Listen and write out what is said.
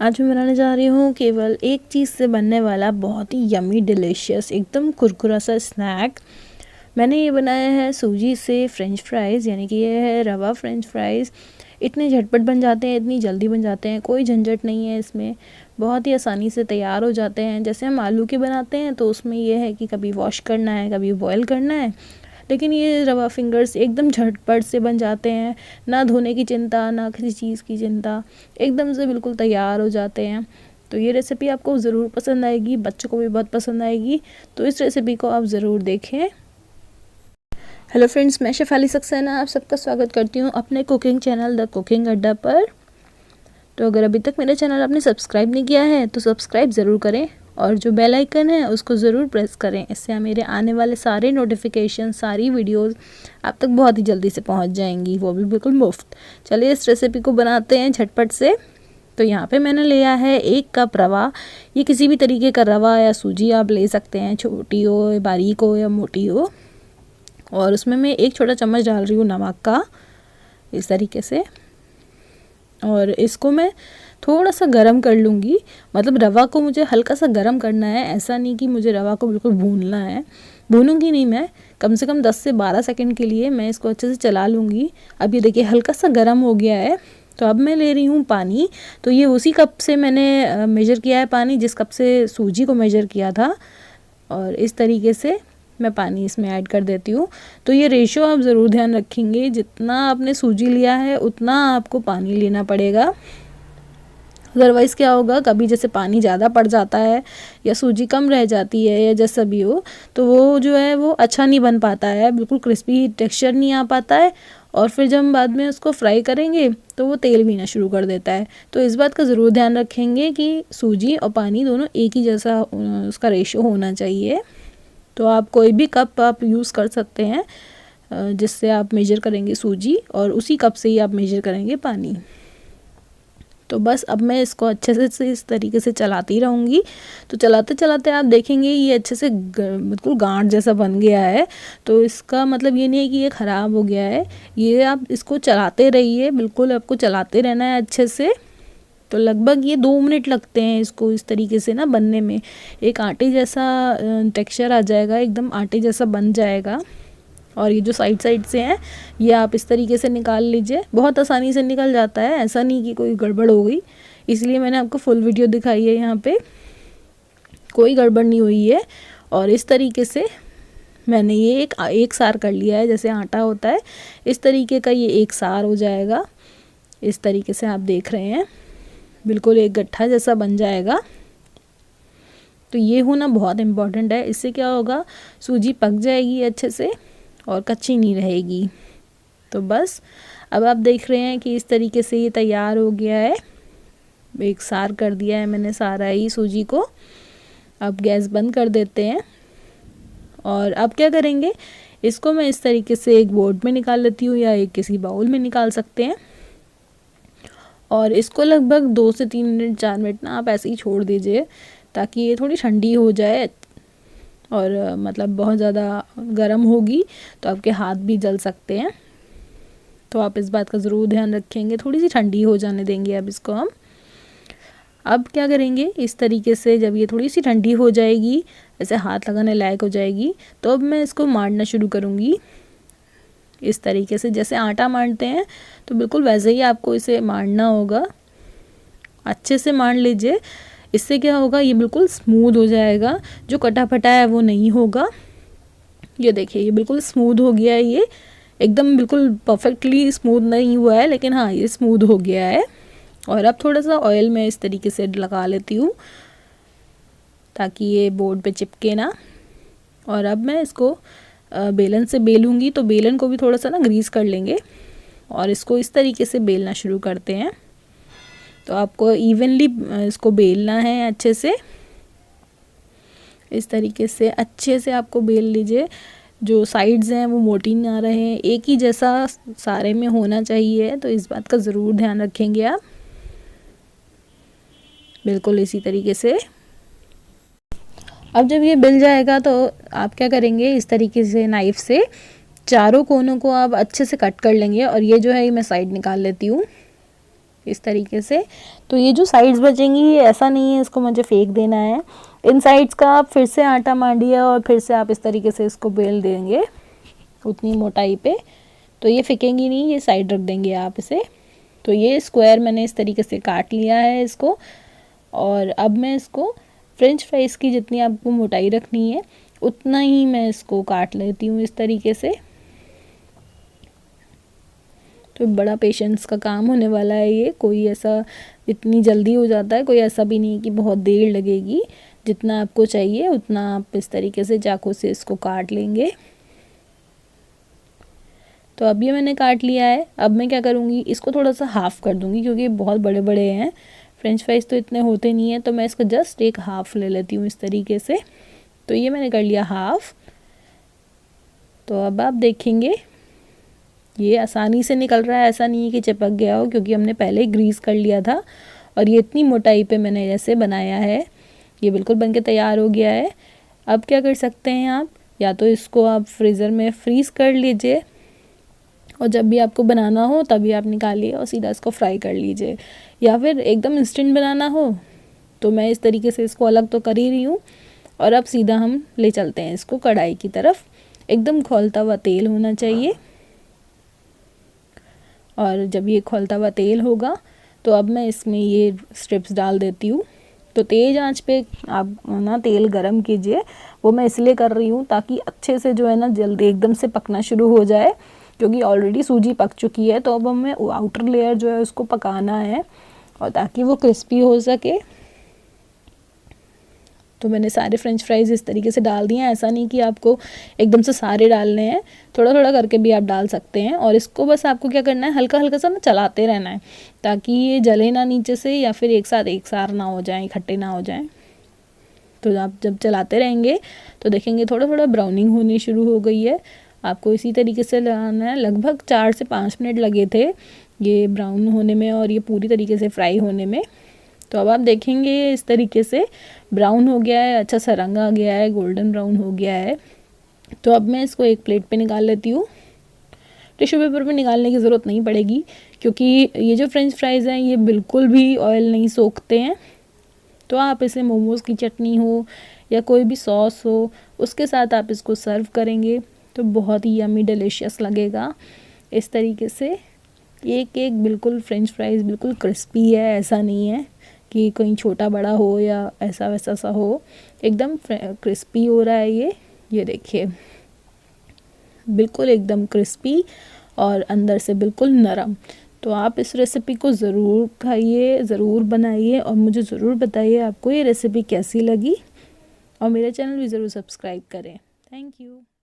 आज मैं बनाने जा रही हूँ केवल एक चीज़ से बनने वाला बहुत ही यमी डिलीशियस एकदम कुरकुरा सा स्नैक। मैंने ये बनाया है सूजी से फ्रेंच फ्राइज़, यानी कि ये है रवा फ्रेंच फ्राइज़। इतने झटपट बन जाते हैं, इतनी जल्दी बन जाते हैं, कोई झंझट नहीं है इसमें। बहुत ही आसानी से तैयार हो जाते हैं। जैसे हम आलू के बनाते हैं तो उसमें ये है कि कभी वॉश करना है, कभी बॉयल करना है, लेकिन ये रवा फिंगर्स एकदम झटपट से बन जाते हैं। ना धोने की चिंता, ना किसी चीज़ की चिंता, एकदम से बिल्कुल तैयार हो जाते हैं। तो ये रेसिपी आपको ज़रूर पसंद आएगी, बच्चों को भी बहुत पसंद आएगी। तो इस रेसिपी को आप ज़रूर देखें। हेलो फ्रेंड्स, मैं शेफाली सक्सेना आप सबका स्वागत करती हूँ अपने कुकिंग चैनल द कुकिंग अड्डा पर। तो अगर अभी तक मेरे चैनल आपने सब्सक्राइब नहीं किया है तो सब्सक्राइब ज़रूर करें और जो बेल आइकन है उसको ज़रूर प्रेस करें। इससे मेरे आने वाले सारे नोटिफिकेशन, सारी वीडियोस आप तक बहुत ही जल्दी से पहुंच जाएंगी, वो भी बिल्कुल मुफ्त। चलिए इस रेसिपी को बनाते हैं झटपट से। तो यहाँ पे मैंने लिया है 1 कप रवा। ये किसी भी तरीके का रवा या सूजी आप ले सकते हैं, छोटी हो, बारीक हो या मोटी हो। और उसमें मैं 1 छोटा चम्मच डाल रही हूँ नमक का, इस तरीके से। और इसको मैं थोड़ा सा गरम कर लूँगी। मतलब रवा को मुझे हल्का सा गरम करना है, ऐसा नहीं कि मुझे रवा को बिल्कुल भूनना है। भूनूंगी नहीं मैं, कम से कम 10 से 12 सेकंड के लिए मैं इसको अच्छे से चला लूँगी। अब ये देखिए हल्का सा गरम हो गया है। तो अब मैं ले रही हूँ पानी। तो ये उसी कप से मैंने मेजर किया है पानी, जिस कप से सूजी को मेजर किया था। और इस तरीके से मैं पानी इसमें ऐड कर देती हूँ। तो ये रेशो आप ज़रूर ध्यान रखेंगे, जितना आपने सूजी लिया है उतना आपको पानी लेना पड़ेगा। अदरवाइज़ क्या होगा, कभी जैसे पानी ज़्यादा पड़ जाता है या सूजी कम रह जाती है या जैसा भी हो, तो वो जो है वो अच्छा नहीं बन पाता है, बिल्कुल क्रिस्पी टेक्सचर नहीं आ पाता है। और फिर जब हम बाद में उसको फ्राई करेंगे तो वो तेल पीना शुरू कर देता है। तो इस बात का ज़रूर ध्यान रखेंगे कि सूजी और पानी दोनों एक ही जैसा उसका रेशो होना चाहिए। तो आप कोई भी कप आप यूज़ कर सकते हैं जिससे आप मेजर करेंगे सूजी, और उसी कप से ही आप मेजर करेंगे पानी। तो बस अब मैं इसको अच्छे से इस तरीके से चलाती रहूँगी। तो चलाते चलाते आप देखेंगे ये अच्छे से बिल्कुल गांठ जैसा बन गया है। तो इसका मतलब ये नहीं है कि ये ख़राब हो गया है, ये आप इसको चलाते रहिए, बिल्कुल आपको चलाते रहना है अच्छे से। तो लगभग ये 2 मिनट लगते हैं इसको इस तरीके से ना बनने में। एक आटे जैसा टेक्सचर आ जाएगा, एकदम आटे जैसा बन जाएगा। और ये जो साइड साइड से हैं ये आप इस तरीके से निकाल लीजिए, बहुत आसानी से निकल जाता है, ऐसा नहीं कि कोई गड़बड़ हो गई। इसलिए मैंने आपको फुल वीडियो दिखाई है, यहाँ पे कोई गड़बड़ नहीं हुई है। और इस तरीके से मैंने ये एक सार कर लिया है, जैसे आटा होता है इस तरीके का ये एक सार हो जाएगा। इस तरीके से आप देख रहे हैं बिल्कुल एक गट्ठा जैसा बन जाएगा। तो ये होना बहुत इम्पॉर्टेंट है, इससे क्या होगा, सूजी पक जाएगी अच्छे से और कच्ची नहीं रहेगी। तो बस अब आप देख रहे हैं कि इस तरीके से ये तैयार हो गया है। एक सार कर दिया है मैंने सारा ही सूजी को। अब गैस बंद कर देते हैं। और अब क्या करेंगे, इसको मैं इस तरीके से एक बोर्ड में निकाल लेती हूँ या एक किसी बाउल में निकाल सकते हैं। और इसको लगभग 2 से 3 मिनट, 4 मिनट ना आप ऐसे ही छोड़ दीजिए, ताकि ये थोड़ी ठंडी हो जाए। और मतलब बहुत ज़्यादा गर्म होगी तो आपके हाथ भी जल सकते हैं। तो आप इस बात का ज़रूर ध्यान रखेंगे, थोड़ी सी ठंडी हो जाने देंगे अब इसको हम। अब क्या करेंगे, इस तरीके से जब ये थोड़ी सी ठंडी हो जाएगी, ऐसे हाथ लगाने लायक हो जाएगी, तो अब मैं इसको मारना शुरू करूँगी। इस तरीके से जैसे आटा मारते हैं तो बिल्कुल वैसे ही आपको इसे मारना होगा। अच्छे से मार लीजिए, इससे क्या होगा, ये बिल्कुल स्मूथ हो जाएगा, जो कटा फटा है वो नहीं होगा। ये देखिए ये बिल्कुल स्मूथ हो गया है, ये एकदम बिल्कुल परफेक्टली स्मूथ नहीं हुआ है, लेकिन हाँ ये स्मूथ हो गया है। और अब थोड़ा सा ऑयल मैं इस तरीके से लगा लेती हूँ ताकि ये बोर्ड पे चिपके ना। और अब मैं इसको बेलन से बेलूँगी। तो बेलन को भी थोड़ा सा ना ग्रीस कर लेंगे और इसको इस तरीके से बेलना शुरू करते हैं। तो आपको इवनली इसको बेलना है अच्छे से, इस तरीके से अच्छे से आपको बेल लीजिए। जो साइड्स हैं वो मोटी ना रहे, एक ही जैसा सारे में होना चाहिए। तो इस बात का ज़रूर ध्यान रखेंगे आप, बिल्कुल इसी तरीके से। अब जब ये बिल जाएगा तो आप क्या करेंगे, इस तरीके से नाइफ़ से चारों कोनों को आप अच्छे से कट कर लेंगे। और ये जो है ये मैं साइड निकाल लेती हूँ। इस तरीके से। तो ये जो साइड्स बचेंगी ये ऐसा नहीं है इसको मुझे फेंक देना है, इन साइड्स का आप फिर से आटा मांडिए और फिर से आप इस तरीके से इसको बेल देंगे उतनी मोटाई पे, तो ये फेंकेंगी नहीं, ये साइड रख देंगे आप इसे। तो ये स्क्वायर मैंने इस तरीके से काट लिया है इसको, और अब मैं इसको फ्रेंच फ्राइज़ की जितनी आपको मोटाई रखनी है उतना ही मैं इसको काट लेती हूँ इस तरीके से। तो बड़ा पेशेंस का काम होने वाला है ये, कोई ऐसा इतनी जल्दी हो जाता है, कोई ऐसा भी नहीं कि बहुत देर लगेगी। जितना आपको चाहिए उतना आप इस तरीके से चाकू से इसको काट लेंगे। तो अब ये मैंने काट लिया है। अब मैं क्या करूँगी, इसको थोड़ा सा हाफ़ कर दूँगी क्योंकि बहुत बड़े बड़े हैं, फ्रेंच फ्राइज़ तो इतने होते नहीं हैं, तो मैं इसको जस्ट एक हाफ़ ले लेती हूँ इस तरीके से। तो ये मैंने कर लिया हाफ़। तो अब आप देखेंगे ये आसानी से निकल रहा है, ऐसा नहीं है कि चिपक गया हो, क्योंकि हमने पहले ही ग्रीस कर लिया था। और ये इतनी मोटाई पे मैंने जैसे बनाया है, ये बिल्कुल बनके तैयार हो गया है। अब क्या कर सकते हैं आप, या तो इसको आप फ्रीज़र में फ्रीज़ कर लीजिए और जब भी आपको बनाना हो तभी आप निकालिए और सीधा इसको फ्राई कर लीजिए, या फिर एकदम इंस्टेंट बनाना हो तो मैं इस तरीके से इसको अलग तो कर ही रही हूँ। और अब सीधा हम ले चलते हैं इसको कढ़ाई की तरफ। एकदम खौलता हुआ तेल होना चाहिए, और जब ये खौलता हुआ तेल होगा तो अब मैं इसमें ये स्ट्रिप्स डाल देती हूँ। तो तेज़ आंच पे आप ना तेल गरम कीजिए, वो मैं इसलिए कर रही हूँ ताकि अच्छे से जो है ना जल्दी एकदम से पकना शुरू हो जाए, क्योंकि ऑलरेडी सूजी पक चुकी है। तो अब हमें आउटर लेयर जो है उसको पकाना है और ताकि वो क्रिस्पी हो सके। तो मैंने सारे फ्रेंच फ्राइज़ इस तरीके से डाल दिए हैं, ऐसा नहीं कि आपको एकदम से सारे डालने हैं, थोड़ा थोड़ा करके भी आप डाल सकते हैं। और इसको बस आपको क्या करना है, हल्का हल्का सा ना चलाते रहना है ताकि ये जले ना नीचे से, या फिर एक सार ना हो जाए, इकट्ठे ना हो जाएं। तो आप जब चलाते रहेंगे तो देखेंगे थोड़ा थोड़ा ब्राउनिंग होनी शुरू हो गई है। आपको इसी तरीके से लगाना है, लगभग 4 से 5 मिनट लगे थे ये ब्राउन होने में और ये पूरी तरीके से फ्राई होने में। तो अब आप देखेंगे इस तरीके से ब्राउन हो गया है, अच्छा सा रंग आ गया है, गोल्डन ब्राउन हो गया है। तो अब मैं इसको एक प्लेट पे निकाल लेती हूँ। टिश्यू पेपर पे निकालने की ज़रूरत नहीं पड़ेगी, क्योंकि ये जो फ्रेंच फ्राइज़ हैं ये बिल्कुल भी ऑयल नहीं सोखते हैं। तो आप इसे मोमोज़ की चटनी हो या कोई भी सॉस हो उसके साथ आप इसको सर्व करेंगे तो बहुत ही यमी डिलीशियस लगेगा। इस तरीके से एक एक बिल्कुल फ्रेंच फ्राइज़ बिल्कुल क्रिस्पी है, ऐसा नहीं है कि कहीं छोटा बड़ा हो या ऐसा वैसा सा हो, एकदम क्रिस्पी हो रहा है ये देखिए, बिल्कुल एकदम क्रिस्पी और अंदर से बिल्कुल नरम। तो आप इस रेसिपी को ज़रूर खाइए, ज़रूर बनाइए और मुझे ज़रूर बताइए आपको ये रेसिपी कैसी लगी, और मेरे चैनल भी ज़रूर सब्सक्राइब करें। Thank you.